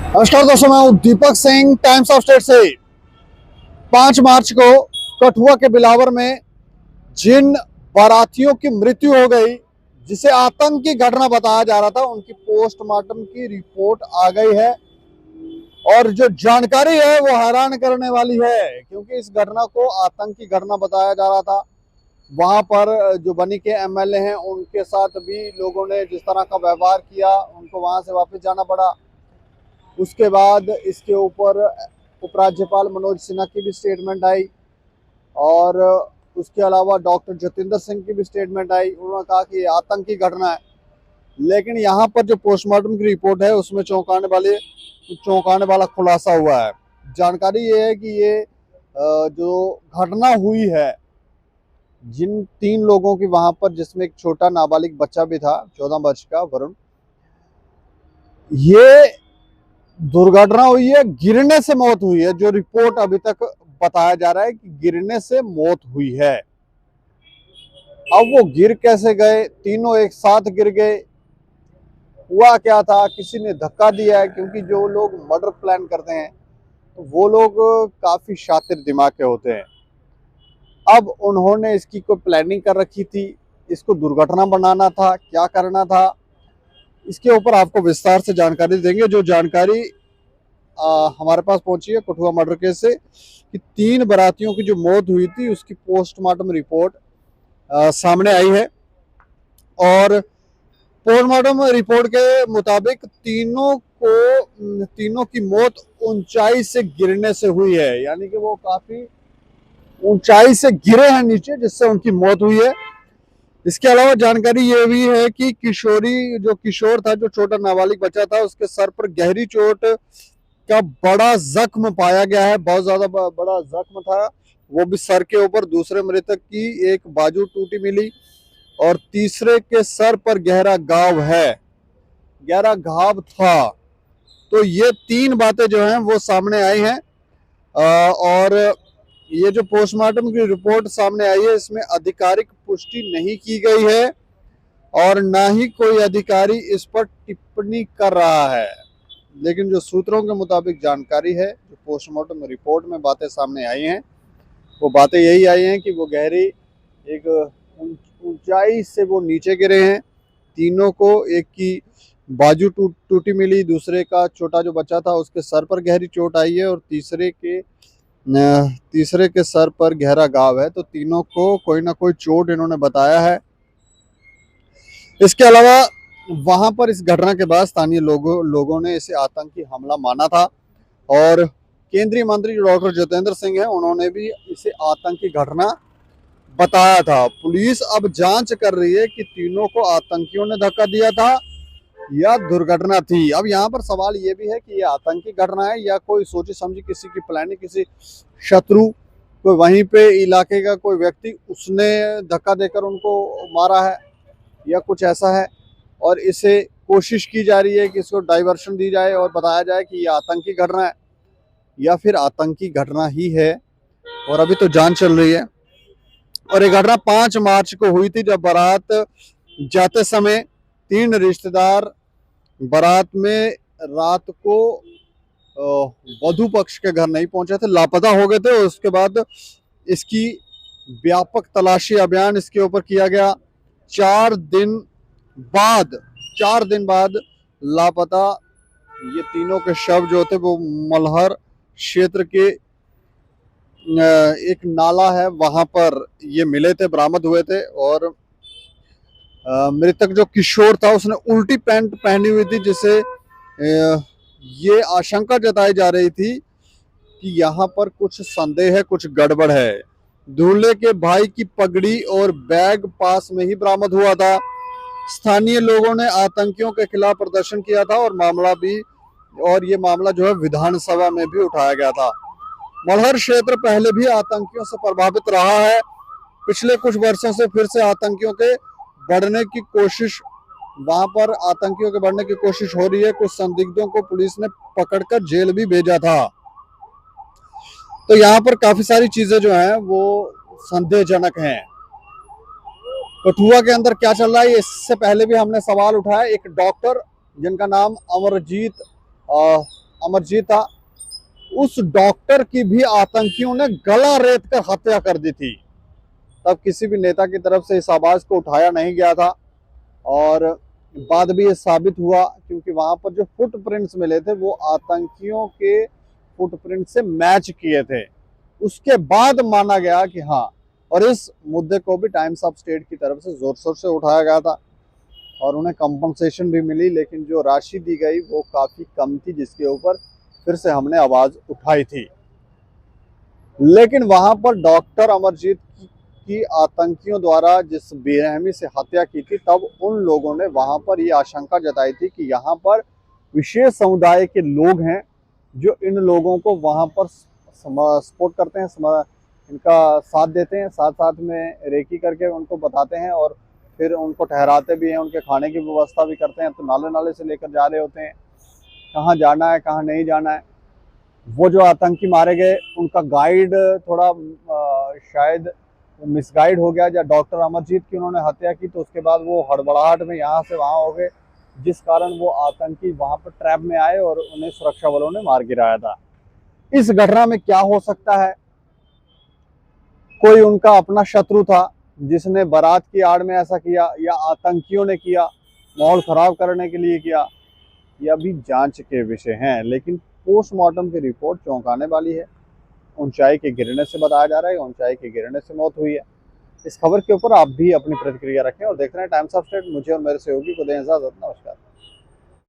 नमस्कार दोस्तों, मैं हूं Deepak Singh times of state से। 5 मार्च को कठुआ के बिलावर में जिन बारातियों की मृत्यु हो गई, जिसे आतंकी घटना बताया जा रहा था, उनकी पोस्टमार्टम की रिपोर्ट आ गई है। और जो जानकारी है वो हैरान करने वाली है, क्योंकि इस घटना को आतंकी घटना बताया जा रहा था। वहां पर जो बनी के एमएलए हैं, उनके साथ भी लोगों ने जिस तरह का व्यवहार किया, उनको वहां से वापस जाना पड़ा। उसके बाद इसके ऊपर उपराज्यपाल मनोज सिन्हा की भी स्टेटमेंट आई, और उसके अलावा डॉक्टर जतिंदर सिंह की भी स्टेटमेंट आई। उन्होंने कहा कि ये आतंकी घटना है। लेकिन यहाँ पर जो पोस्टमार्टम की रिपोर्ट है, उसमें चौंकाने वाला खुलासा हुआ है। जानकारी ये है कि ये जो घटना हुई है, जिन 3 लोगों की वहां पर, जिसमें एक छोटा नाबालिग बच्चा भी था, 14 वर्ष का वरुण, ये दुर्घटना हुई है, गिरने से मौत हुई है। जो रिपोर्ट अभी तक बताया जा रहा है कि गिरने से मौत हुई है। अब वो गिर कैसे गए, तीनों एक साथ गिर गए, हुआ क्या था, किसी ने धक्का दिया है? क्योंकि जो लोग मर्डर प्लान करते हैं तो वो लोग काफी शातिर दिमाग के होते हैं। अब उन्होंने इसकी कोई प्लानिंग कर रखी थी, इसको दुर्घटना बनाना था, क्या करना था, इसके ऊपर आपको विस्तार से जानकारी देंगे। जो जानकारी हमारे पास पहुंची है कठुआ मर्डर केस से, कि 3 बारातियों की जो मौत हुई थी, उसकी पोस्टमार्टम रिपोर्ट सामने आई है। और पोस्टमार्टम रिपोर्ट के मुताबिक तीनों की मौत ऊंचाई से गिरने से हुई है। यानी कि वो काफी ऊंचाई से गिरे हैं नीचे, जिससे उनकी मौत हुई है। इसके अलावा जानकारी ये भी है कि किशोर था, जो छोटा नाबालिग बच्चा था, उसके सर पर गहरी चोट का बड़ा जख्म पाया गया है। बहुत ज्यादा बड़ा जख्म था, वो भी सर के ऊपर। दूसरे मृतक की एक बाजू टूटी मिली, और तीसरे के सर पर गहरा घाव था। तो ये 3 बातें जो हैं वो सामने आई हैं। और ये जो पोस्टमार्टम की रिपोर्ट सामने आई है, इसमें आधिकारिक पुष्टि नहीं की गई है, और ना ही कोई अधिकारी इस पर टिप्पणी कर रहा है। लेकिन जो सूत्रों के मुताबिक जानकारी है, जो पोस्टमार्टम रिपोर्ट में बातें सामने आई हैं, वो बातें यही आई हैं कि वो गहरी एक ऊंचाई से वो नीचे गिरे हैं। तीनों को, एक की बाजू टूटी मिली, दूसरे का छोटा जो बच्चा था उसके सर पर गहरी चोट आई है, और तीसरे के सर पर गहरा घाव है। तो तीनों को कोई ना कोई चोट इन्होंने बताया है। इसके अलावा वहां पर इस घटना के बाद स्थानीय लोगों ने इसे आतंकी हमला माना था, और केंद्रीय मंत्री डॉक्टर जितेंद्र सिंह हैं, उन्होंने भी इसे आतंकी घटना बताया था। पुलिस अब जांच कर रही है कि तीनों को आतंकियों ने धक्का दिया था या दुर्घटना थी। अब यहाँ पर सवाल ये भी है कि ये आतंकी घटना है या कोई सोची समझी किसी की प्लानिंग, किसी शत्रु, कोई वहीं पे इलाके का कोई व्यक्ति, उसने धक्का देकर उनको मारा है, या कुछ ऐसा है। और इसे कोशिश की जा रही है कि इसको डाइवर्शन दी जाए और बताया जाए कि ये आतंकी घटना है, या फिर आतंकी घटना ही है। और अभी तो जांच चल रही है। और ये घटना 5 मार्च को हुई थी, जब बारात जाते समय 3 रिश्तेदार बारात में रात को वधू पक्ष के घर नहीं पहुंचे थे, लापता हो गए थे। उसके बाद इसकी व्यापक तलाशी अभियान इसके ऊपर किया गया। 4 दिन बाद लापता ये तीनों के शव जो थे, वो मलहर क्षेत्र के एक नाला है, वहां पर ये मिले थे, बरामद हुए थे। और मृतक जो किशोर था, उसने उल्टी पैंट पहनी हुई थी, जिसे ये आशंका जताई जा रही थी कि यहाँ पर कुछ संदेह है, कुछ गड़बड़ है। दूल्हे के भाई की पगड़ी और बैग पास में ही बरामद हुआ था। स्थानीय लोगों ने आतंकियों के खिलाफ प्रदर्शन किया था, और ये मामला जो है विधानसभा में भी उठाया गया था। मलहर क्षेत्र पहले भी आतंकियों से प्रभावित रहा है। पिछले कुछ वर्षों से फिर से आतंकियों के बढ़ने की कोशिश हो रही है। कुछ संदिग्धों को पुलिस ने पकड़कर जेल भी भेजा था। तो यहाँ पर काफी सारी चीजें जो हैं वो संदेहजनक हैं। कठुआ के अंदर क्या चल रहा है, इससे पहले भी हमने सवाल उठाया। एक डॉक्टर जिनका नाम अमरजीत अमरजीत था, उस डॉक्टर की भी आतंकियों ने गला रेत कर हत्या कर दी थी। तब किसी भी नेता की तरफ से इस आवाज को उठाया नहीं गया था और बाद भी ये साबित हुआ, क्योंकि वहां पर जो फुटप्रिंट्स मिले थे वो आतंकियों के फुटप्रिंट से मैच किए थे। उसके बाद माना गया कि हाँ, और इस मुद्दे को भी टाइम्स ऑफ स्टेट की तरफ से जोर शोर से उठाया गया था और उन्हें कंपनसेशन भी मिली, लेकिन जो राशि दी गई वो काफी कम थी, जिसके ऊपर फिर से हमने आवाज उठाई थी। लेकिन वहां पर डॉक्टर अमरजीत की आतंकियों द्वारा जिस बेरहमी से हत्या की थी, तब उन लोगों ने वहां पर ये आशंका जताई थी कि यहाँ पर विशेष समुदाय के लोग हैं जो इन लोगों को वहां पर सपोर्ट करते हैं, इनका साथ देते हैं, साथ साथ में रेकी करके उनको बताते हैं और फिर उनको ठहराते भी हैं, उनके खाने की व्यवस्था भी करते हैं। तो नाले नाले से लेकर जा रहे होते हैं, कहाँ जाना है कहाँ नहीं जाना है। वो जो आतंकी मारे गए उनका गाइड थोड़ा शायद मिसगाइड हो गया, जब डॉक्टर अमरजीत की उन्होंने हत्या की तो उसके बाद वो हड़बड़ाहट में यहाँ से वहाँ हो गए, जिस कारण वो आतंकी वहाँ पर ट्रैप में आए और उन्हें सुरक्षा बलों ने मार गिराया था। इस घटना में क्या हो सकता है? कोई उनका अपना शत्रु था जिसने बारात की आड़ में ऐसा किया, या आतंकियों ने किया, माहौल खराब करने के लिए किया, यह भी जांच के विषय हैं। लेकिन पोस्टमार्टम की रिपोर्ट चौंकाने वाली है। ऊंचाई के गिरने से बताया जा रहा है, ऊंचाई के गिरने से मौत हुई है। इस खबर के ऊपर आप भी अपनी प्रतिक्रिया रखें और देख रहे हैं टाइम्स ऑफ स्टेट। मुझे और मेरे सहयोगी को दें इजाजत। नमस्कार।